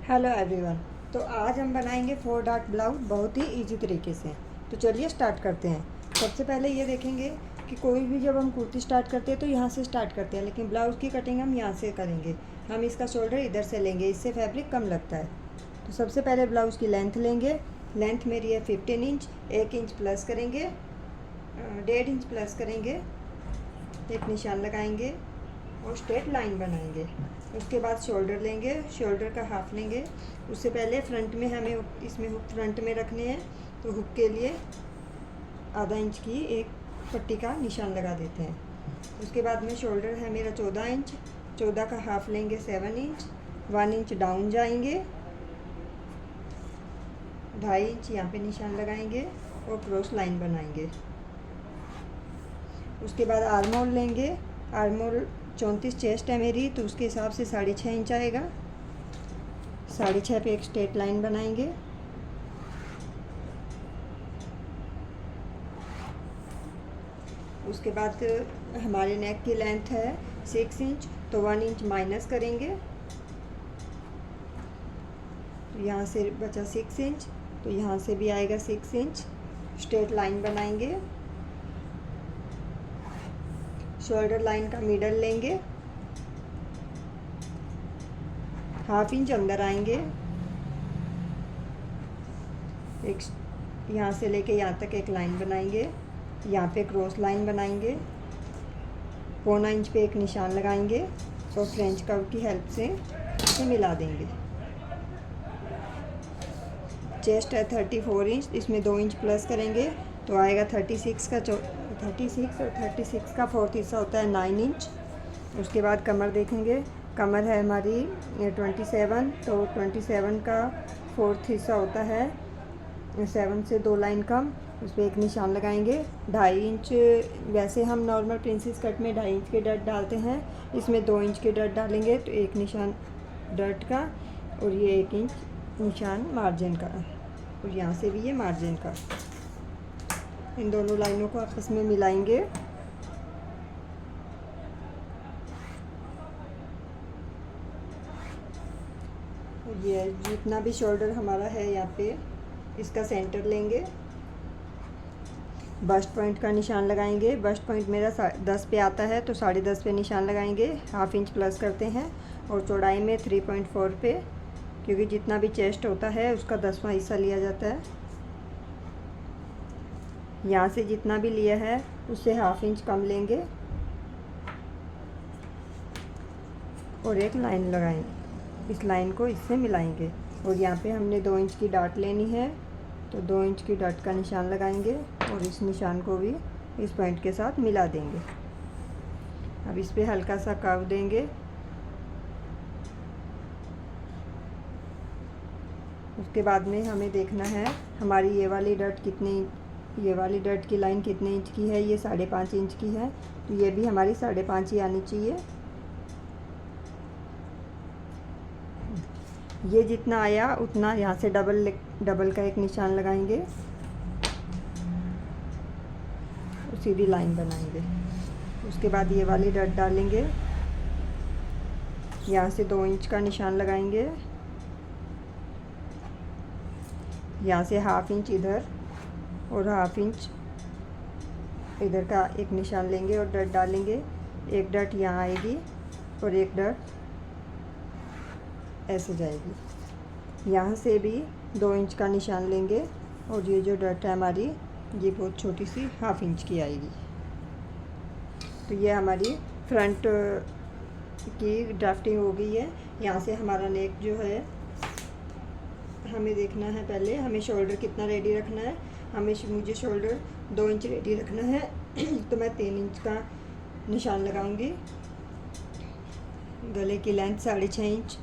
Hello everyone. तो आज हम बनाएंगे 4 डॉट ब्लाउज बहुत ही इजी तरीके से। तो चलिए स्टार्ट करते हैं। सबसे पहले ये देखेंगे कि कोई भी जब हम कुर्ती स्टार्ट करते हैं तो यहाँ से स्टार्ट करते हैं, लेकिन ब्लाउज़ की कटिंग हम यहाँ से करेंगे। हम इसका शोल्डर इधर से लेंगे, इससे फैब्रिक कम लगता है। तो सबसे पहले ब्लाउज़ की लेंथ लेंगे। लेंथ मेरी है 15 इंच। 1 इंच प्लस करेंगे, 1.5 इंच प्लस करेंगे, एक निशान लगाएंगे और स्ट्रेट लाइन बनाएंगे। उसके बाद शोल्डर लेंगे, शोल्डर का हाफ लेंगे। उससे पहले फ्रंट में हमें इसमें हुक फ्रंट में रखने हैं, तो हुक के लिए आधा इंच की एक पट्टी का निशान लगा देते हैं। उसके बाद में शोल्डर है मेरा 14 इंच। 14 का हाफ लेंगे 7 इंच। 1 इंच डाउन जाएंगे, 2.5 इंच यहाँ पे निशान लगाएंगे और क्रॉस लाइन बनाएंगे। उसके बाद आर्म होल लेंगे। आर्म होल 34 चेस्ट है मेरी, तो उसके हिसाब से 6.5 इंच आएगा। 6.5 पे एक स्ट्रेट लाइन बनाएंगे। उसके बाद हमारे नेक की लेंथ है 6 इंच, तो 1 इंच माइनस करेंगे। तो यहाँ से बचा 6 इंच, तो यहाँ से भी आएगा 6 इंच। स्ट्रेट लाइन बनाएंगे। शोल्डर लाइन का मिडल लेंगे, हाफ इंच अंदर आएंगे। एक यहाँ से लेके यहाँ तक एक लाइन बनाएंगे। यहाँ पे क्रॉस लाइन बनाएंगे। 1.25 इंच पे एक निशान लगाएंगे और फ्रेंच कर्व की हेल्प से इसे मिला देंगे। चेस्ट है 34 इंच, इसमें 2 इंच प्लस करेंगे तो आएगा 36 का 36 और 36 का 4th हिस्सा होता है 9 इंच। उसके बाद कमर देखेंगे। कमर है हमारी 27, तो 27 का 4th हिस्सा होता है 7 से 2 लाइन कम। उस पर एक निशान लगाएंगे। 2.5 इंच, वैसे हम नॉर्मल प्रिंसेस कट में 2.5 इंच के डट डालते हैं, इसमें 2 इंच के डट डालेंगे तो एक निशान डट का और ये 1 इंच निशान मार्जिन का, और यहाँ से भी ये मार्जिन का। इन दोनों लाइनों को आपस में मिलाएंगे। ये जितना भी शोल्डर हमारा है यहाँ पे, इसका सेंटर लेंगे। बस्ट पॉइंट का निशान लगाएंगे। बस्ट पॉइंट मेरा 10 पे आता है, तो 10.5 पे निशान लगाएंगे। हाफ इंच प्लस करते हैं और चौड़ाई में 3.4 पे, क्योंकि जितना भी चेस्ट होता है उसका 10वां हिस्सा लिया जाता है। यहाँ से जितना भी लिया है उससे हाफ इंच कम लेंगे और एक लाइन लगाएंगे। इस लाइन को इससे मिलाएंगे और यहाँ पे हमने 2 इंच की डाट लेनी है, तो 2 इंच की डाट का निशान लगाएंगे और इस निशान को भी इस पॉइंट के साथ मिला देंगे। अब इस पे हल्का सा कर्व देंगे। उसके बाद में हमें देखना है हमारी ये वाली डट की लाइन कितने इंच की है। ये 5.5 इंच की है, तो ये भी हमारी 5.5 ही आनी चाहिए। ये जितना आया उतना यहाँ से डबल का एक निशान लगाएंगे और सीधी लाइन बनाएंगे। उसके बाद ये वाली डट डालेंगे। यहाँ से 2 इंच का निशान लगाएंगे। यहाँ से हाफ इंच इधर और हाफ इंच इधर का एक निशान लेंगे और डट डालेंगे। एक डट यहाँ आएगी और एक डट ऐसे जाएगी। यहाँ से भी 2 इंच का निशान लेंगे और ये जो डट है हमारी, ये बहुत छोटी सी हाफ इंच की आएगी। तो ये हमारी फ्रंट की ड्राफ्टिंग हो गई है। यहाँ से हमारा नेक जो है हमें देखना है, पहले हमें शोल्डर कितना रेडी रखना है। मुझे शोल्डर 2 इंच रेडी रखना है तो मैं 3 इंच का निशान लगाऊंगी। गले की लेंथ 6.5 इंच,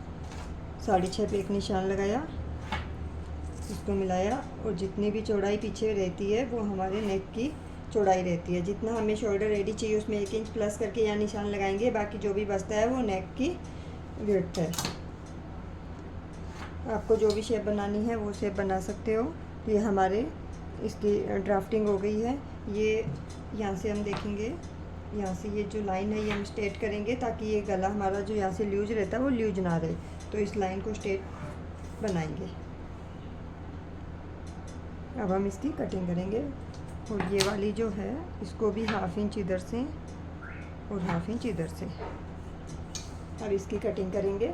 6.5 पे एक निशान लगाया, इसको मिलाया और जितनी भी चौड़ाई पीछे रहती है वो हमारे नेक की चौड़ाई रहती है। जितना हमें शोल्डर रेडी चाहिए उसमें 1 इंच प्लस करके यहाँ निशान लगाएंगे। बाकी जो भी बचता है वो नेक की विड्थ है। आपको जो भी शेप बनानी है वो शेप बना सकते हो। तो ये हमारे इसकी ड्राफ्टिंग हो गई है। ये यहाँ से हम देखेंगे, यहाँ से ये जो लाइन है ये हम स्ट्रेट करेंगे ताकि ये गला हमारा जो यहाँ से लूज रहता है वो लूज ना रहे। तो इस लाइन को स्ट्रेट बनाएंगे। अब हम इसकी कटिंग करेंगे। और ये वाली जो है इसको भी 1/2 इंच इधर से और 1/2 इंच इधर से अब इसकी कटिंग करेंगे।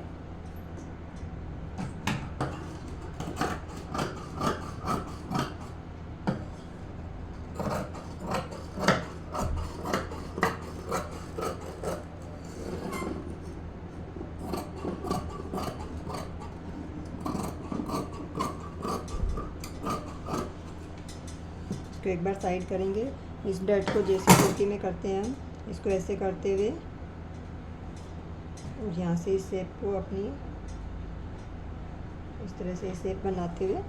इसको एक बार साइड करेंगे। इस डट को जैसे कुर्ती में करते हैं हम, इसको ऐसे करते हुए और यहाँ से इस शेप को अपनी इस तरह से शेप बनाते हुए,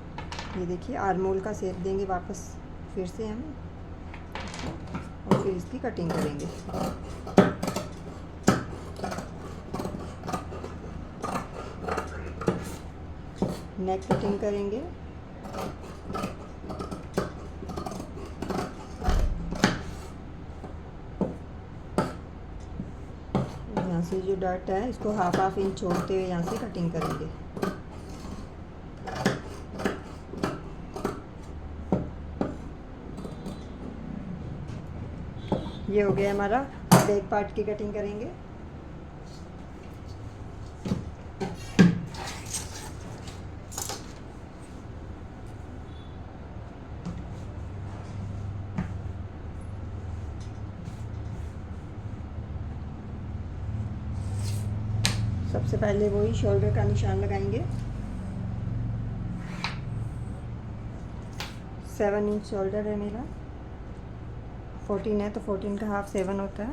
ये देखिए आर्मोल का शेप देंगे वापस फिर से हम, और फिर इसकी कटिंग करेंगे। नेक कटिंग करेंगे। यहाँ से जो डट है इसको 1/2 इंच छोड़ते हुए यहाँ से कटिंग करेंगे। ये हो गया हमारा। बैक पार्ट की कटिंग करेंगे। सबसे पहले वही शोल्डर का निशान लगाएंगे। 7 इंच शोल्डर है मेरा, 14 है तो 14 का हाफ 7 होता है।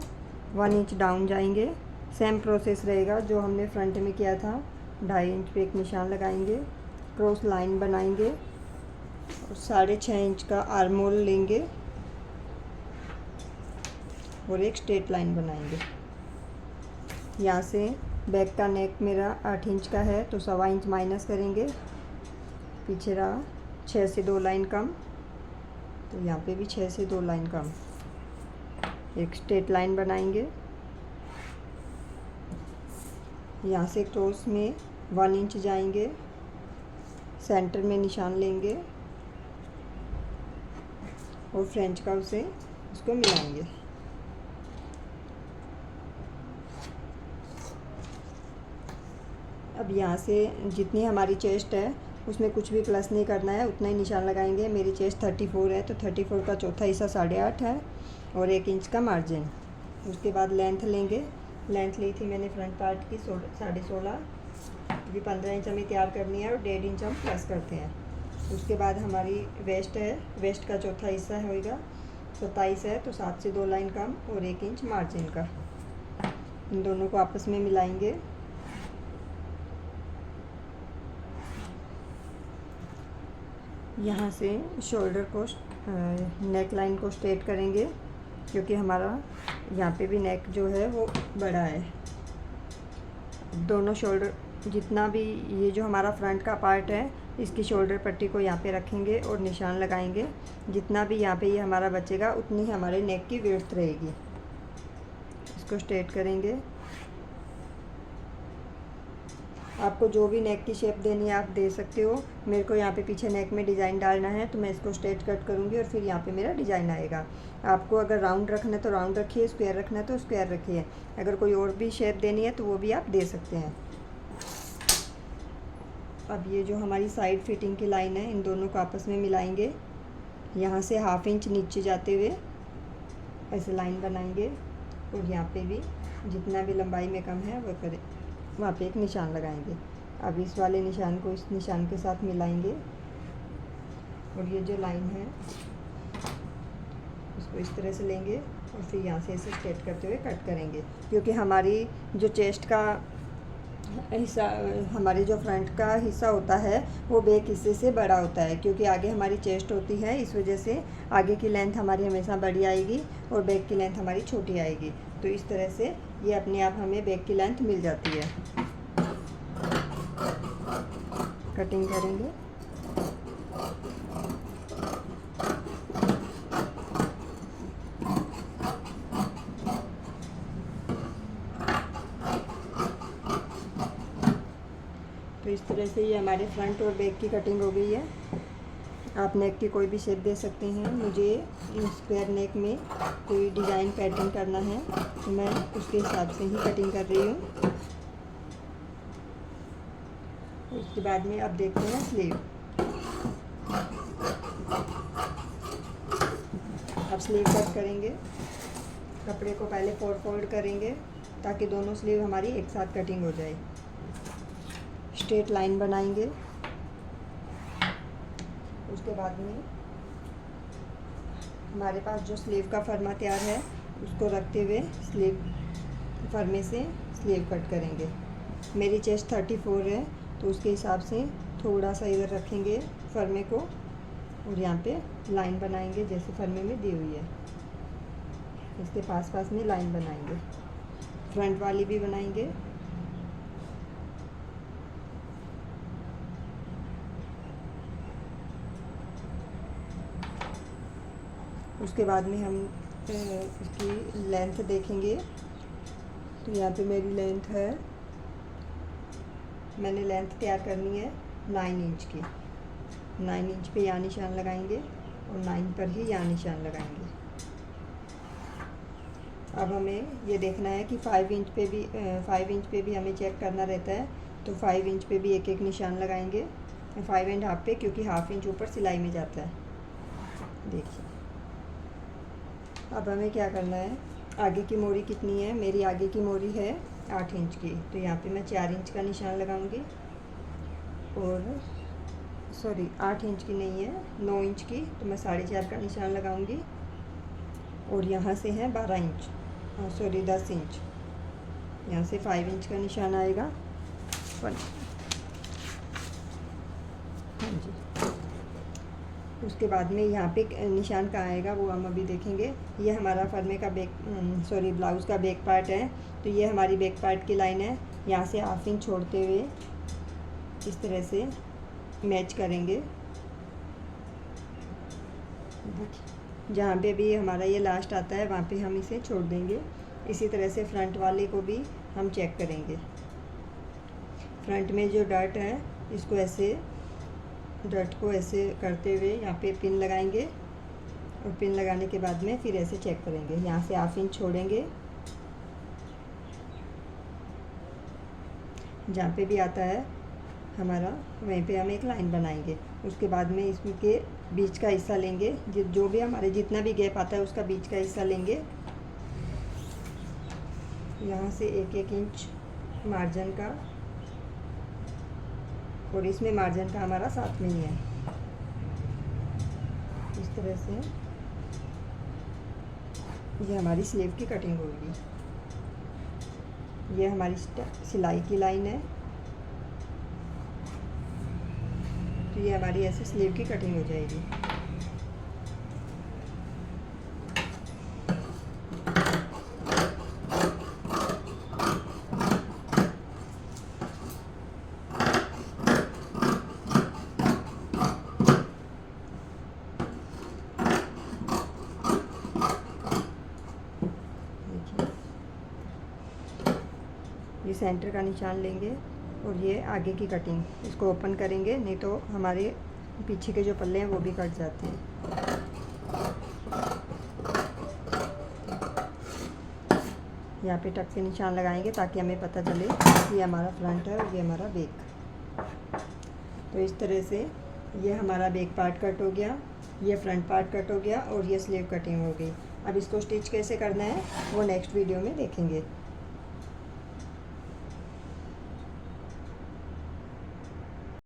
1 इंच डाउन जाएंगे। सेम प्रोसेस रहेगा जो हमने फ्रंट में किया था। 2.5 इंच पे एक निशान लगाएंगे, क्रॉस लाइन बनाएंगे और 6.5 इंच का आर्मोल लेंगे और एक स्ट्रेट लाइन बनाएंगे। यहाँ से बैक का नेक मेरा 8 इंच का है तो 1.25 इंच माइनस करेंगे। पीछे रहा 6 से 2 लाइन कम, तो यहाँ पे भी 6 से 2 लाइन कम। एक स्ट्रेट लाइन बनाएंगे। यहाँ से क्रॉस में 1 इंच जाएंगे, सेंटर में निशान लेंगे और फ्रेंच कर्व से इसको मिलाएंगे। अब यहाँ से जितनी हमारी चेस्ट है उसमें कुछ भी प्लस नहीं करना है, उतना ही निशान लगाएंगे। मेरी चेस्ट 34 है तो 34 का चौथा हिस्सा 8.5 है और 1 इंच का मार्जिन। उसके बाद लेंथ लेंगे। लेंथ ली थी मैंने फ्रंट पार्ट की 16.5, क्योंकि 15 इंच हमें तैयार करनी है और 1.5 इंच हम प्लस करते हैं। उसके बाद हमारी वेस्ट है, वेस्ट का चौथा हिस्सा होगा 27 है तो 7 से 2 लाइन कम और 1 इंच मार्जिन का। इन दोनों को आपस में मिलाएंगे। यहाँ से शोल्डर को नेक लाइन को स्ट्रेट करेंगे, क्योंकि हमारा यहाँ पे भी नेक जो है वो बड़ा है। दोनों शोल्डर जितना भी ये जो हमारा फ्रंट का पार्ट है इसकी शोल्डर पट्टी को यहाँ पे रखेंगे और निशान लगाएंगे। जितना भी यहाँ पे ये हमारा बचेगा उतनी ही हमारे नेक की विड्थ रहेगी। इसको स्ट्रेट करेंगे। आपको जो भी नेक की शेप देनी है आप दे सकते हो। मेरे को यहाँ पे पीछे नेक में डिज़ाइन डालना है तो मैं इसको स्ट्रेट कट करूँगी और फिर यहाँ पे मेरा डिज़ाइन आएगा। आपको अगर राउंड रखना है तो राउंड रखिए, स्क्वायर रखना है तो स्क्वायर रखिए। अगर कोई और भी शेप देनी है तो वो भी आप दे सकते हैं। अब ये जो हमारी साइड फिटिंग की लाइन है इन दोनों को आपस में मिलाएंगे। यहाँ से 1/2 इंच नीचे जाते हुए ऐसे लाइन बनाएंगे और यहाँ पे भी जितना भी लंबाई में कम है वो करें, वहाँ पे एक निशान लगाएंगे। अब इस वाले निशान को इस निशान के साथ मिलाएंगे और ये जो लाइन है इसको इस तरह से लेंगे और फिर यहाँ से इसे स्ट्रेट करते हुए कट करेंगे। क्योंकि हमारी जो चेस्ट का हिस्सा, हमारे जो फ्रंट का हिस्सा होता है वो बैक हिस्से से बड़ा होता है, क्योंकि आगे हमारी चेस्ट होती है। इस वजह से आगे की लेंथ हमारी हमेशा बड़ी आएगी और बैक की लेंथ हमारी छोटी आएगी। तो इस तरह से ये अपने आप हमें बैक की लेंथ मिल जाती है। कटिंग करेंगे। तो इस इस तरह से ये हमारे फ्रंट और बैक की कटिंग हो गई है। आप नेक की कोई भी शेप दे सकते हैं। मुझे स्क्वायर नेक में कोई डिज़ाइन पैटर्न करना है तो मैं उसके हिसाब से ही कटिंग कर रही हूँ। उसके बाद में अब देखते हैं स्लीव। अब स्लीव कट करेंगे। कपड़े को पहले 4 फोल्ड करेंगे ताकि दोनों स्लीव हमारी एक साथ कटिंग हो जाए। स्ट्रेट लाइन बनाएंगे। उसके बाद में हमारे पास जो स्लीव का फरमा तैयार है उसको रखते हुए स्लीव फरमे से स्लीव कट करेंगे। मेरी चेस्ट 34 है तो उसके हिसाब से थोड़ा सा इधर रखेंगे फरमे को और यहाँ पे लाइन बनाएंगे जैसे फरमे में दी हुई है। इसके पास पास में लाइन बनाएंगे। फ्रंट वाली भी बनाएंगे। उसके बाद में हम इसकी लेंथ देखेंगे। तो यहाँ पे मेरी लेंथ है, मैंने लेंथ तैयार करनी है 9 इंच की। 9 इंच पे यहाँ निशान लगाएंगे और 9 पर ही यहाँ निशान लगाएंगे। अब हमें ये देखना है कि 5 इंच पे भी हमें चेक करना रहता है तो 5 इंच पे भी एक एक निशान लगाएंगे। 5.5 पे क्योंकि हाफ इंच ऊपर सिलाई में जाता है। देखिए अब हमें क्या करना है, आगे की मोरी कितनी है, मेरी आगे की मोरी है 8 इंच की। तो यहाँ पे मैं 4 इंच का निशान लगाऊंगी और 8 इंच की नहीं है 9 इंच की, तो मैं 4.5 का निशान लगाऊंगी। और यहाँ से है 12 इंच 10 इंच। यहाँ से 5 इंच का निशान आएगा। हाँ जी। उसके बाद में यहाँ पे निशान कहाँ आएगा वो हम अभी देखेंगे। ये हमारा फरमे का ब्लाउज़ का बैक पार्ट है। तो ये हमारी बैक पार्ट की लाइन है। यहाँ से हाफ इंच छोड़ते हुए इस तरह से मैच करेंगे। जहाँ पे भी हमारा ये लास्ट आता है वहाँ पे हम इसे छोड़ देंगे। इसी तरह से फ्रंट वाले को भी हम चेक करेंगे। फ्रंट में जो डर्ट है इसको ऐसे डर्ट को ऐसे करते हुए यहाँ पे पिन लगाएंगे और पिन लगाने के बाद में फिर ऐसे चेक करेंगे। यहाँ से हाफ इंच छोड़ेंगे, जहाँ पे भी आता है हमारा वहीं पे हम एक लाइन बनाएंगे। उसके बाद में इसके बीच का हिस्सा लेंगे, जो भी हमारे जितना भी गैप आता है उसका बीच का हिस्सा लेंगे। यहाँ से 1-1 इंच मार्जिन का, और इसमें मार्जिन का हमारा साथ में ही है। इस तरह से ये हमारी स्लीव की कटिंग होगी। ये हमारी सिलाई की लाइन है। तो ये हमारी ऐसे स्लीव की कटिंग हो जाएगी। ये सेंटर का निशान लेंगे और ये आगे की कटिंग, इसको ओपन करेंगे, नहीं तो हमारे पीछे के जो पल्ले हैं वो भी कट जाते हैं। यहाँ पे टक से निशान लगाएंगे ताकि हमें पता चले कि ये हमारा फ्रंट है और ये हमारा बैक। तो इस तरह से ये हमारा बैक पार्ट कट हो गया, ये फ्रंट पार्ट कट हो गया और ये स्लीव कटिंग हो गई। अब इसको स्टिच कैसे करना है वो नेक्स्ट वीडियो में देखेंगे।